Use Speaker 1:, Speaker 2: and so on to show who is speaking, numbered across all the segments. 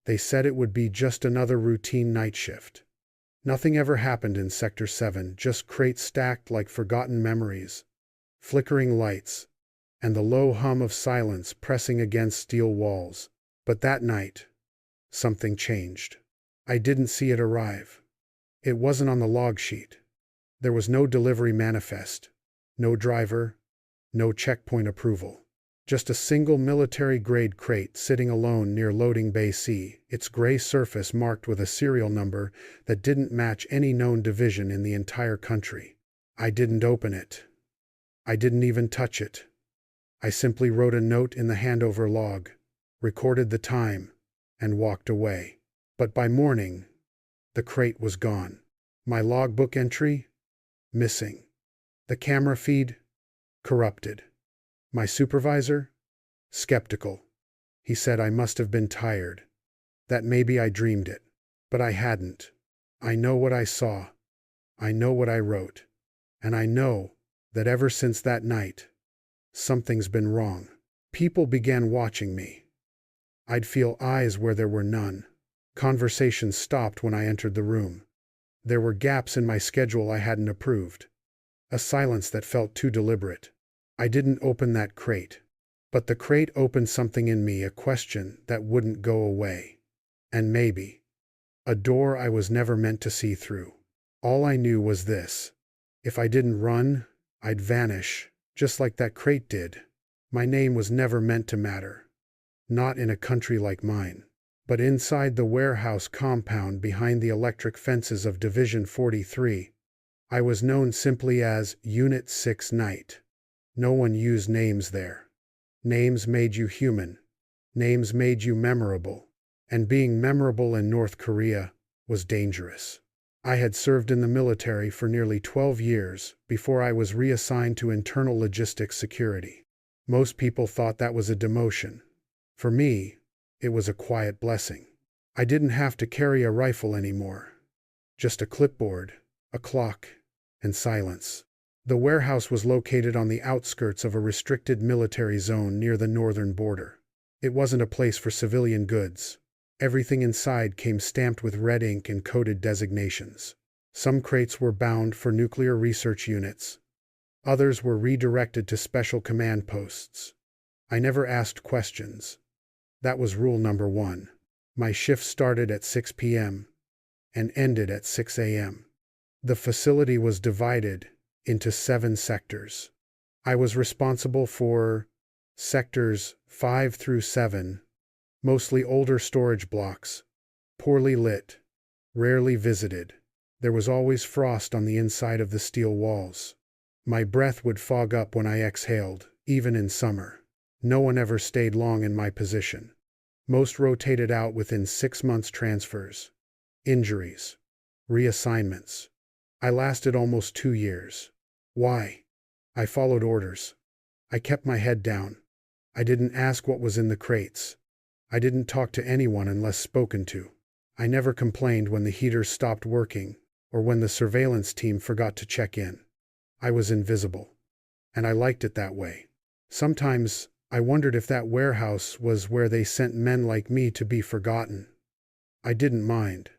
Speaker 1: They said it would be just another routine night shift. Nothing ever happened in Sector 7, just crates stacked like forgotten memories, flickering lights, and the low hum of silence pressing against steel walls. But that night, something changed. I didn't see it arrive. It wasn't on the log sheet. There was no delivery manifest, no driver, no checkpoint approval. Just a single military-grade crate sitting alone near Loading Bay C, its gray surface marked with a serial number that didn't match any known division in the entire country. I didn't open it. I didn't even touch it. I simply wrote a note in the handover log, recorded the time, and walked away. But by morning, the crate was gone. My logbook entry? Missing. The camera feed? Corrupted. My supervisor? Skeptical. He said I must have been tired, that maybe I dreamed it. But I hadn't. I know what I saw. I know what I wrote. And I know that ever since that night, something's been wrong. People began watching me. I'd feel eyes where there were none. Conversations stopped when I entered the room. There were gaps in my schedule I hadn't approved. A silence that felt too deliberate. I didn't open that crate. But the crate opened something in me, a question that wouldn't go away. And maybe a door I was never meant to see through. All I knew was this. If I didn't run, I'd vanish, just like that crate did. My name was never meant to matter. Not in a country like mine. But inside the warehouse compound behind the electric fences of Division 43, I was known simply as Unit 6 Knight. No one used names there. Names made you human. Names made you memorable. And being memorable in North Korea was dangerous. I had served in the military for nearly 12 years before I was reassigned to internal logistics security. Most people thought that was a demotion. For me, it was a quiet blessing. I didn't have to carry a rifle anymore. Just a clipboard, a clock, and silence. The warehouse was located on the outskirts of a restricted military zone near the northern border. It wasn't a place for civilian goods. Everything inside came stamped with red ink and coded designations. Some crates were bound for nuclear research units. Others were redirected to special command posts. I never asked questions. That was rule number 1. My shift started at 6 p.m. and ended at 6 a.m. The facility was divided into 7 sectors. I was responsible for sectors 5 through 7, mostly older storage blocks, poorly lit, rarely visited. There was always frost on the inside of the steel walls. My breath would fog up when I exhaled, even in summer. No one ever stayed long in my position. Most rotated out within 6 months transfers, injuries, reassignments. I lasted almost 2 years. Why? I followed orders. I kept my head down. I didn't ask what was in the crates. I didn't talk to anyone unless spoken to. I never complained when the heaters stopped working or when the surveillance team forgot to check in. I was invisible. And I liked it that way. Sometimes I wondered if that warehouse was where they sent men like me to be forgotten. I didn't mind.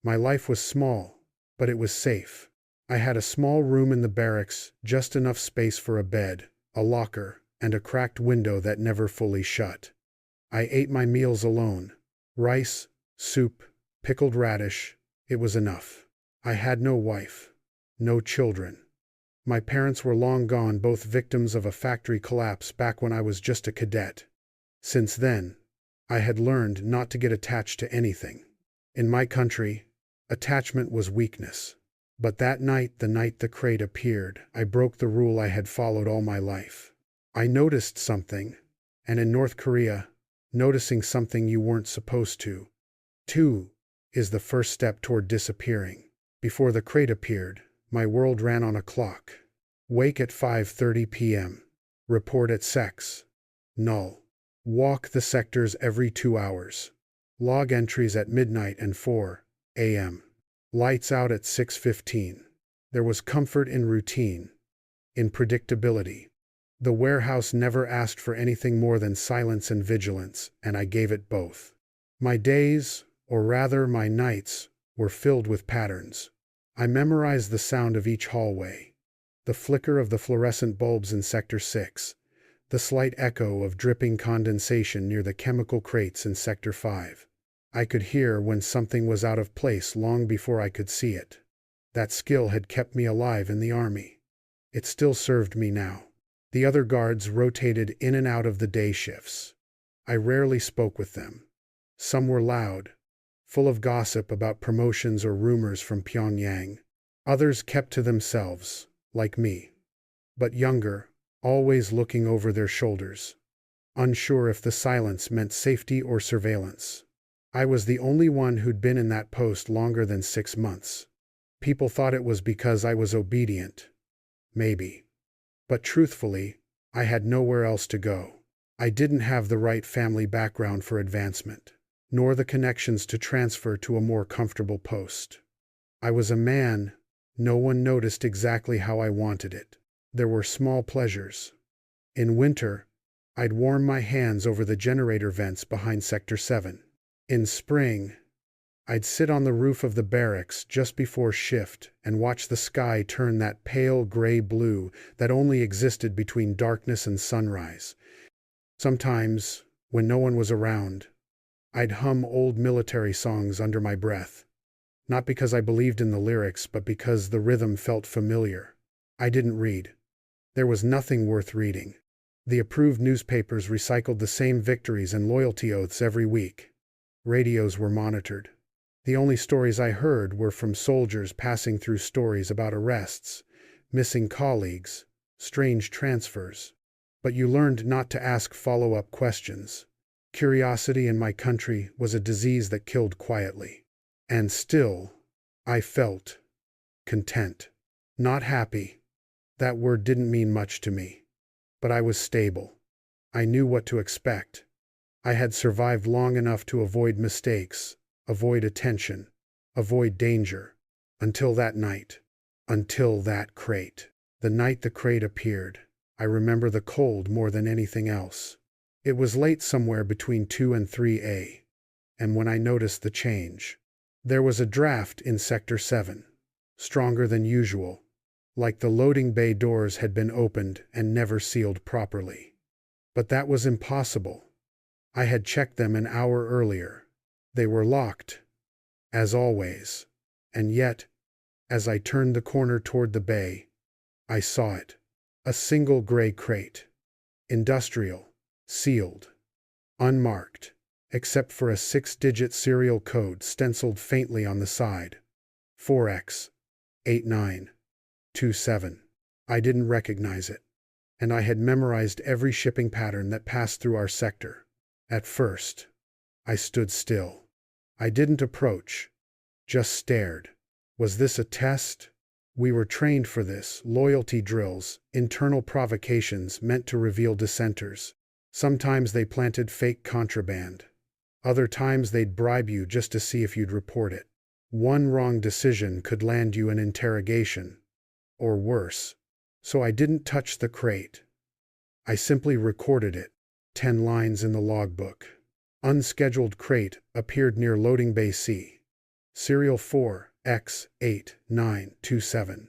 Speaker 1: My life was small, but it was safe. I had a small room in the barracks, just enough space for a bed, a locker, and a cracked window that never fully shut. I ate my meals alone. Rice, soup, pickled radish. It was enough. I had no wife, no children. My parents were long gone, both victims of a factory collapse back when I was just a cadet. Since then, I had learned not to get attached to anything. In my country, attachment was weakness. But that night, the night the crate appeared, I broke the rule I had followed all my life. I noticed something, and in North Korea, noticing something you weren't supposed to. 2 is the first step toward disappearing. Before the crate appeared, my world ran on a clock. Wake at 5:30 p.m. Report at sex. Null. Walk the sectors every 2 hours. Log entries at midnight and 4 a.m. Lights out at 6:15. There was comfort in routine, in predictability. The warehouse never asked for anything more than silence and vigilance, and I gave it both. My days, or rather my nights, were filled with patterns. I memorized the sound of each hallway, the flicker of the fluorescent bulbs in Sector 6, the slight echo of dripping condensation near the chemical crates in Sector 5. I could hear when something was out of place long before I could see it. That skill had kept me alive in the army. It still served me now. The other guards rotated in and out of the day shifts. I rarely spoke with them. Some were loud, full of gossip about promotions or rumors from Pyongyang. Others kept to themselves, like me. But younger, always looking over their shoulders, unsure if the silence meant safety or surveillance. I was the only one who'd been in that post longer than 6 months. People thought it was because I was obedient. Maybe. But truthfully, I had nowhere else to go. I didn't have the right family background for advancement, nor the connections to transfer to a more comfortable post. I was a man. No one noticed exactly how I wanted it. There were small pleasures. In winter, I'd warm my hands over the generator vents behind Sector 7. In spring, I'd sit on the roof of the barracks just before shift and watch the sky turn that pale gray blue that only existed between darkness and sunrise. Sometimes, when no one was around, I'd hum old military songs under my breath. Not because I believed in the lyrics, but because the rhythm felt familiar. I didn't read. There was nothing worth reading. The approved newspapers recycled the same victories and loyalty oaths every week. Radios were monitored. The only stories I heard were from soldiers passing through stories about arrests, missing colleagues, strange transfers. But you learned not to ask follow-up questions. Curiosity in my country was a disease that killed quietly. And still, I felt content. Not happy. That word didn't mean much to me. But I was stable. I knew what to expect. I had survived long enough to avoid mistakes, avoid attention, avoid danger. Until that night. Until that crate. The night the crate appeared, I remember the cold more than anything else. It was late somewhere between 2 and 3 and when I noticed the change. There was a draft in Sector 7, stronger than usual, like the loading bay doors had been opened and never sealed properly. But that was impossible. I had checked them an hour earlier. They were locked, as always. And yet, as I turned the corner toward the bay, I saw it. A single gray crate. Industrial. Sealed. Unmarked. Except for a 6-digit serial code stenciled faintly on the side. 4X. 8927. I didn't recognize it. And I had memorized every shipping pattern that passed through our sector. At first, I stood still. I didn't approach. Just stared. Was this a test? We were trained for this. Loyalty drills, internal provocations meant to reveal dissenters. Sometimes they planted fake contraband. Other times they'd bribe you just to see if you'd report it. One wrong decision could land you an interrogation. Or worse. So I didn't touch the crate. I simply recorded it. 10 lines in the logbook. Unscheduled crate appeared near loading bay C. Serial 4X8927.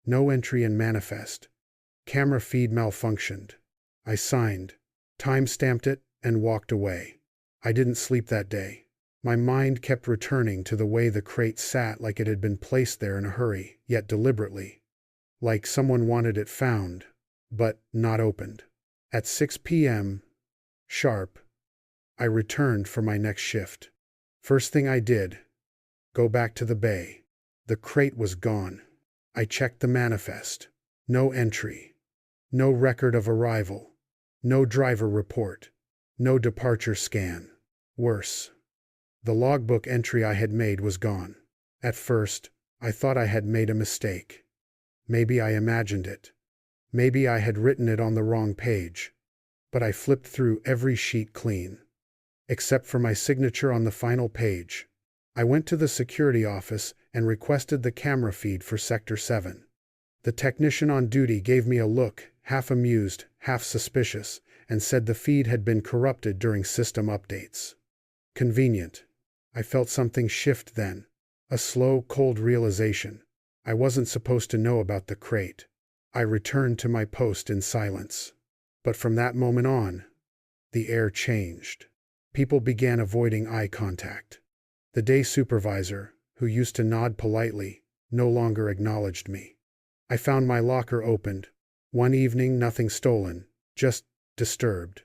Speaker 1: No entry in manifest. Camera feed malfunctioned. I signed, time-stamped it, and walked away. I didn't sleep that day. My mind kept returning to the way the crate sat, like it had been placed there in a hurry, yet deliberately. Like someone wanted it found, but not opened. At 6 p.m. sharp, I returned for my next shift. First thing I did, go back to the bay. The crate was gone. I checked the manifest. No entry. No record of arrival. No driver report. No departure scan. Worse, the logbook entry I had made was gone. At first, I thought I had made a mistake. Maybe I imagined it. Maybe I had written it on the wrong page. But I flipped through every sheet clean. Except for my signature on the final page. I went to the security office and requested the camera feed for Sector 7. The technician on duty gave me a look, half amused, half suspicious, and said the feed had been corrupted during system updates. Convenient. I felt something shift then. A slow, cold realization. I wasn't supposed to know about the crate. I returned to my post in silence. But from that moment on, the air changed. People began avoiding eye contact. The day supervisor, who used to nod politely, no longer acknowledged me. I found my locker opened. One evening, nothing stolen, just disturbed.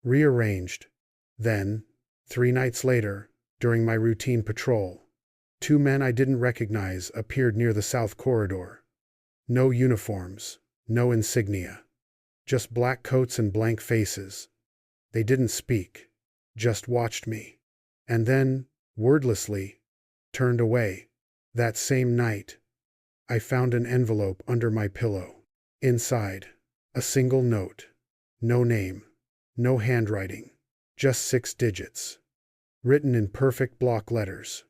Speaker 1: Rearranged. Then, 3 nights later, during my routine patrol, 2 men I didn't recognize appeared near the south corridor. No uniforms, no insignia. Just black coats and blank faces. They didn't speak, just watched me. And then, wordlessly, turned away. That same night, I found an envelope under my pillow. Inside, a single note. No name, no handwriting, just 6 digits. Written in perfect block letters.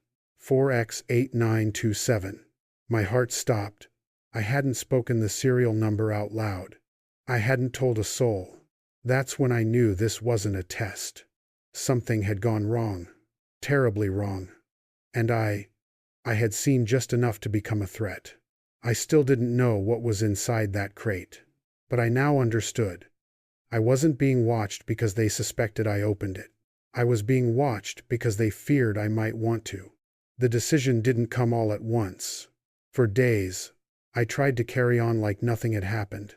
Speaker 1: 4x8927. My heart stopped. I hadn't spoken the serial number out loud. I hadn't told a soul. That's when I knew this wasn't a test. Something had gone wrong. Terribly wrong. And I had seen just enough to become a threat. I still didn't know what was inside that crate. But I now understood. I wasn't being watched because they suspected I opened it. I was being watched because they feared I might want to. The decision didn't come all at once. For days, I tried to carry on like nothing had happened.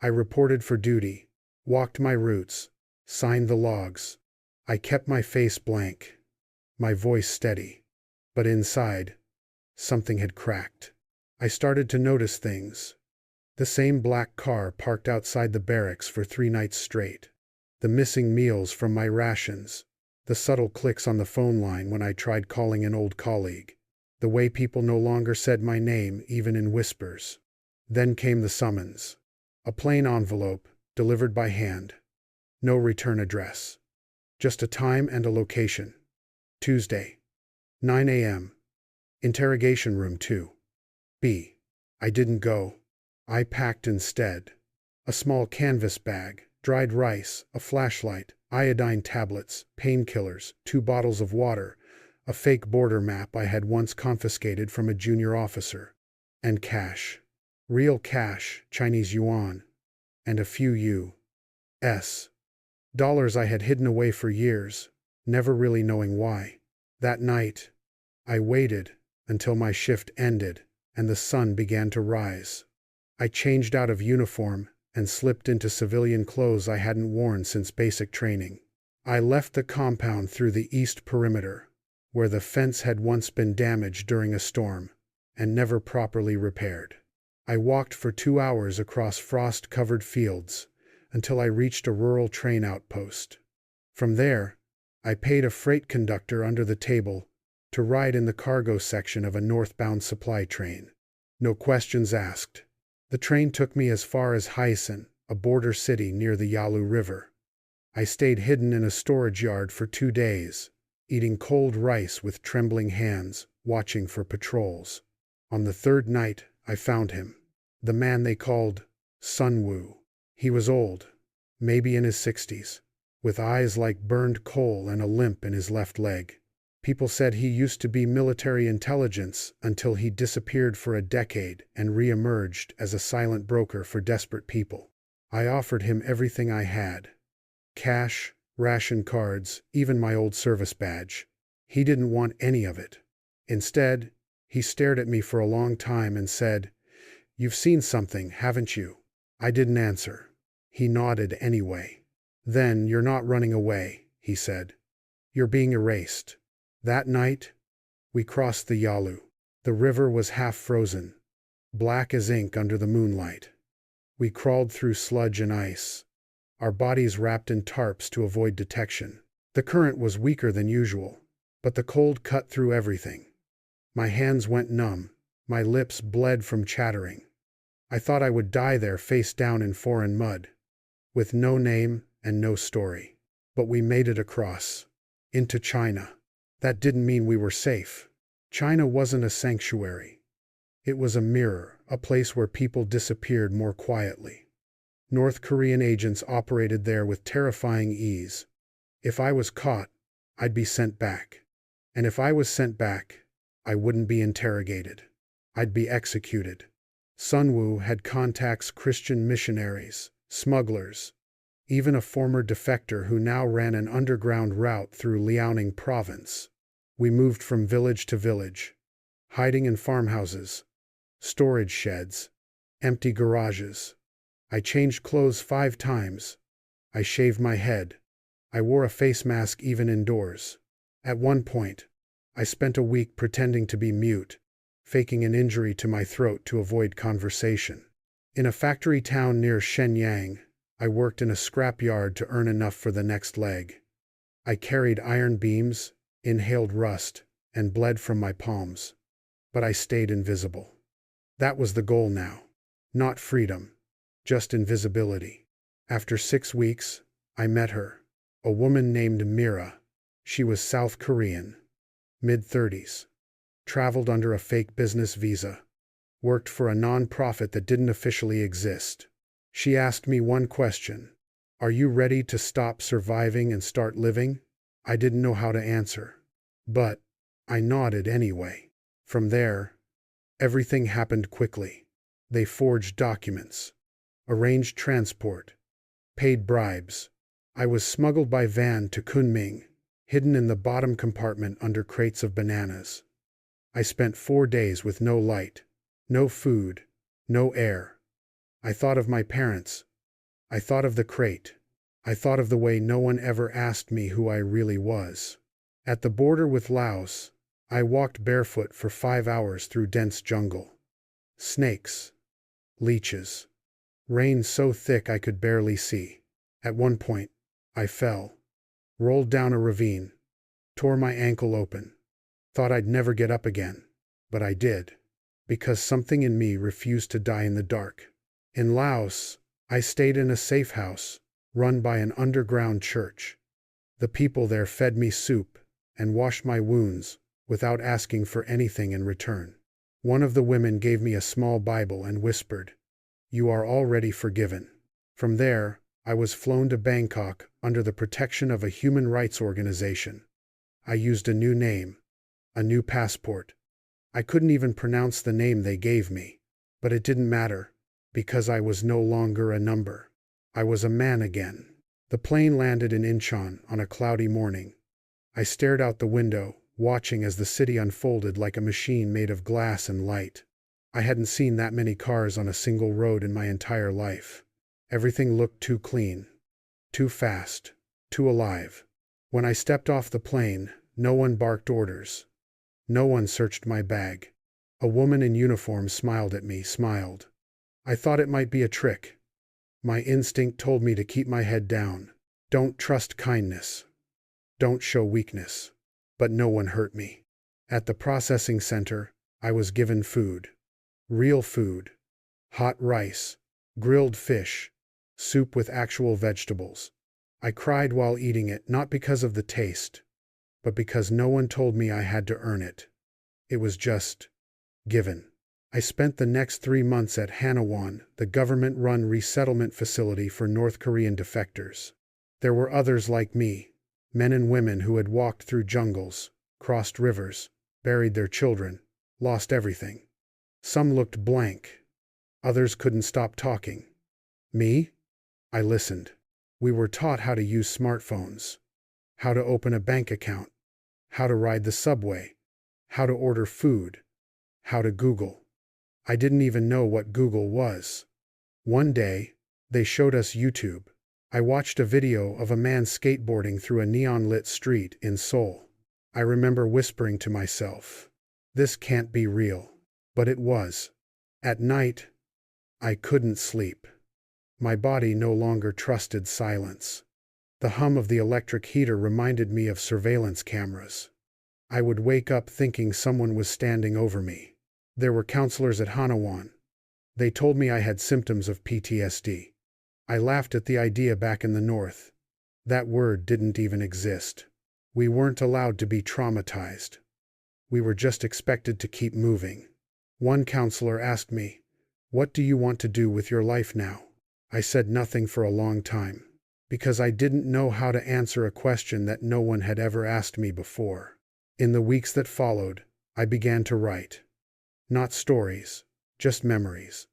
Speaker 1: I reported for duty, walked my routes, signed the logs. I kept my face blank, my voice steady. But inside, something had cracked. I started to notice things. The same black car parked outside the barracks for 3 nights straight. The missing meals from my rations. The subtle clicks on the phone line when I tried calling an old colleague. The way people no longer said my name, even in whispers. Then came the summons. A plain envelope, delivered by hand. No return address. Just a time and a location. Tuesday, 9 a.m. Interrogation room 2. B. I didn't go. I packed instead. A small canvas bag, dried rice, a flashlight, iodine tablets, painkillers, 2 bottles of water, a fake border map I had once confiscated from a junior officer, and cash. Real cash, Chinese yuan, and a few U.S. dollars I had hidden away for years, never really knowing why. That night, I waited until my shift ended and the sun began to rise. I changed out of uniform and slipped into civilian clothes I hadn't worn since basic training. I left the compound through the east perimeter, where the fence had once been damaged during a storm and never properly repaired. I walked for 2 hours across frost-covered fields until I reached a rural train outpost. From there, I paid a freight conductor under the table to ride in the cargo section of a northbound supply train. No questions asked. The train took me as far as Hyson, a border city near the Yalu River. I stayed hidden in a storage yard for 2 days, eating cold rice with trembling hands, watching for patrols. On the 3rd night, I found him. The man they called Sun Wu. He was old, maybe in his 60s, with eyes like burned coal and a limp in his left leg. People said he used to be military intelligence until he disappeared for a decade and re-emerged as a silent broker for desperate people. I offered him everything I had. Cash, ration cards, even my old service badge. He didn't want any of it. Instead, he stared at me for a long time and said, "You've seen something, haven't you?" I didn't answer. He nodded anyway. "Then you're not running away," he said. "You're being erased." That night, we crossed the Yalu. The river was half frozen, black as ink under the moonlight. We crawled through sludge and ice, our bodies wrapped in tarps to avoid detection. The current was weaker than usual, but the cold cut through everything. My hands went numb, my lips bled from chattering. I thought I would die there face down in foreign mud, with no name and no story. But we made it across, into China. That didn't mean we were safe. China wasn't a sanctuary. It was a mirror, a place where people disappeared more quietly. North Korean agents operated there with terrifying ease. If I was caught, I'd be sent back. And if I was sent back, I wouldn't be interrogated. I'd be executed. Sunwoo had contacts, Christian missionaries, smugglers, even a former defector who now ran an underground route through Liaoning province. We moved from village to village, hiding in farmhouses, storage sheds, empty garages. I changed clothes 5 times. I shaved my head. I wore a face mask even indoors. At one point, I spent a week pretending to be mute, faking an injury to my throat to avoid conversation. In a factory town near Shenyang, I worked in a scrapyard to earn enough for the next leg. I carried iron beams, inhaled rust, and bled from my palms. But I stayed invisible. That was the goal now. Not freedom, just invisibility. After 6 weeks, I met her. A woman named Mira. She was South Korean, mid-30s. Traveled under a fake business visa. Worked for a non-profit that didn't officially exist. She asked me one question. Are you ready to stop surviving and start living? I didn't know how to answer. But I nodded anyway. From there, everything happened quickly. They forged documents, arranged transport, paid bribes. I was smuggled by van to Kunming, hidden in the bottom compartment under crates of bananas. I spent 4 days with no light, no food, no air. I thought of my parents. I thought of the crate. I thought of the way no one ever asked me who I really was. At the border with Laos, I walked barefoot for 5 hours through dense jungle. Snakes, leeches, rain so thick I could barely see. At one point, I fell, rolled down a ravine, tore my ankle open. Thought I'd never get up again, but I did, because something in me refused to die in the dark. In Laos, I stayed in a safe house, run by an underground church. The people there fed me soup and washed my wounds without asking for anything in return. One of the women gave me a small Bible and whispered, "You are already forgiven." From there, I was flown to Bangkok under the protection of a human rights organization. I used a new name, a new passport. I couldn't even pronounce the name they gave me, but it didn't matter, because I was no longer a number. I was a man again. The plane landed in Incheon on a cloudy morning. I stared out the window, watching as the city unfolded like a machine made of glass and light. I hadn't seen that many cars on a single road in my entire life. Everything looked too clean, too fast, too alive. When I stepped off the plane, no one barked orders. No one searched my bag. A woman in uniform smiled at me, smiled. I thought it might be a trick. My instinct told me to keep my head down. Don't trust kindness. Don't show weakness. But no one hurt me. At the processing center, I was given food. Real food. Hot rice, grilled fish, soup with actual vegetables. I cried while eating it, not because of the taste, but because no one told me I had to earn it. It was just given. I spent the next 3 months at Hanawon, the government-run resettlement facility for North Korean defectors. There were others like me, men and women who had walked through jungles, crossed rivers, buried their children, lost everything. Some looked blank. Others couldn't stop talking. Me? I listened. We were taught how to use smartphones, how to open a bank account, how to ride the subway, how to order food, how to Google. I didn't even know what Google was. One day, they showed us YouTube. I watched a video of a man skateboarding through a neon-lit street in Seoul. I remember whispering to myself, "This can't be real." But it was. At night, I couldn't sleep. My body no longer trusted silence. The hum of the electric heater reminded me of surveillance cameras. I would wake up thinking someone was standing over me. There were counselors at Hanawon. They told me I had symptoms of PTSD. I laughed at the idea back in the north. That word didn't even exist. We weren't allowed to be traumatized. We were just expected to keep moving. One counselor asked me, "What do you want to do with your life now?" I said nothing for a long time. because I didn't know how to answer a question that no one had ever asked me before. In the weeks that followed, I began to write. Not stories, just memories.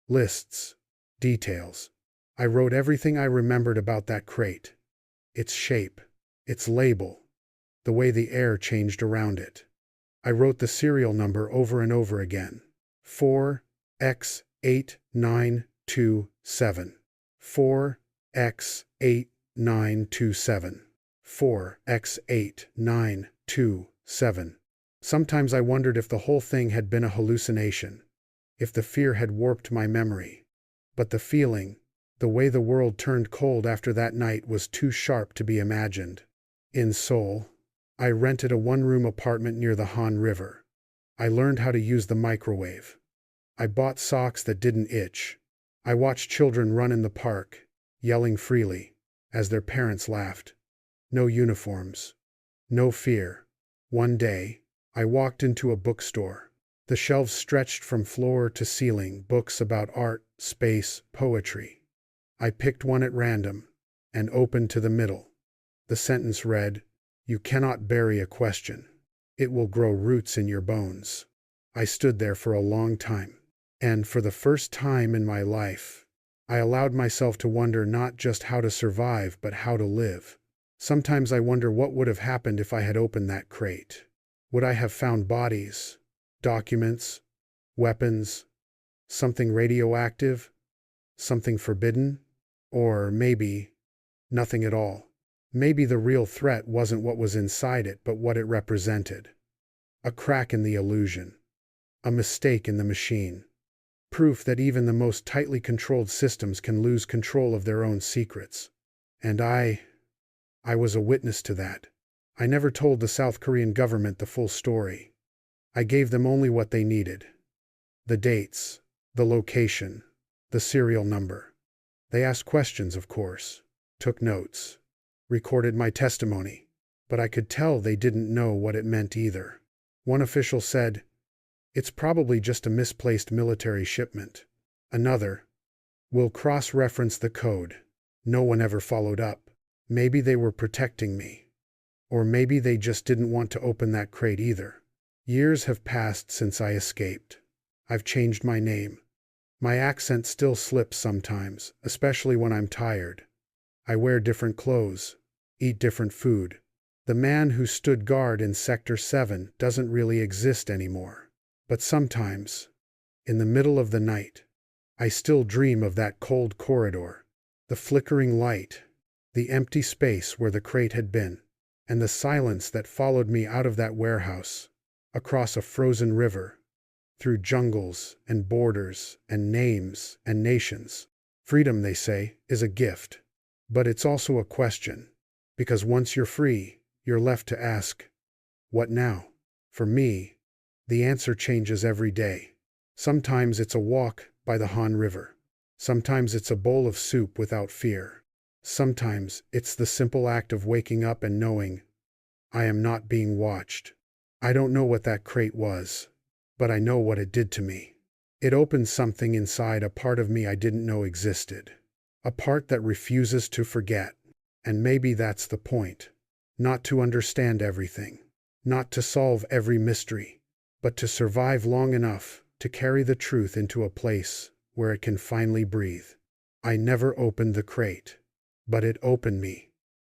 Speaker 1: Lists, details. I wrote everything I remembered about that crate. Its shape, its label, the way the air changed around it. I wrote the serial number over and over again. 4X8927. 4X8927. 4X8927. Sometimes I wondered if the whole thing had been a hallucination, if the fear had warped my memory. But the feeling, the way the world turned cold after that night, was too sharp to be imagined. In Seoul, I rented a one-room apartment near the Han River. I learned how to use the microwave. I bought socks that didn't itch. I watched children run in the park, yelling freely, as their parents laughed. No uniforms. No fear. One day, I walked into a bookstore. The shelves stretched from floor to ceiling, books about art, space, poetry. I picked one at random and opened to the middle. The sentence read, "You cannot bury a question. It will grow roots in your bones." I stood there for a long time, and for the first time in my life, I allowed myself to wonder not just how to survive, but how to live. Sometimes I wonder what would have happened if I had opened that crate. Would I have found bodies, documents, weapons, something radioactive, something forbidden? Or maybe nothing at all. Maybe the real threat wasn't what was inside it, but what it represented. A crack in the illusion. A mistake in the machine. Proof that even the most tightly controlled systems can lose control of their own secrets. And I was a witness to that. I never told the South Korean government the full story. I gave them only what they needed. The dates, the location, the serial number. They asked questions, of course, took notes, recorded my testimony, but I could tell they didn't know what it meant either. One official said, "It's probably just a misplaced military shipment." Another, "We'll cross-reference the code." No one ever followed up. Maybe they were protecting me. Or maybe they just didn't want to open that crate either. Years have passed since I escaped. I've changed my name. My accent still slips sometimes, especially when I'm tired. I wear different clothes, eat different food. The man who stood guard in Sector 7 doesn't really exist anymore. But sometimes, in the middle of the night, I still dream of that cold corridor, the flickering light, the empty space where the crate had been, and the silence that followed me out of that warehouse, across a frozen river, through jungles and borders and names and nations. Freedom, they say, is a gift. But it's also a question, because once you're free, you're left to ask, what now? For me, the answer changes every day. Sometimes it's a walk by the Han River. Sometimes it's a bowl of soup without fear. Sometimes it's the simple act of waking up and knowing, I am not being watched. I don't know what that crate was, but I know what it did to me. It opened something inside, a part of me I didn't know existed. A part that refuses to forget. And maybe that's the point. Not to understand everything. Not to solve every mystery. But to survive long enough to carry the truth into a place where it can finally breathe. I never opened the crate, but it opened me.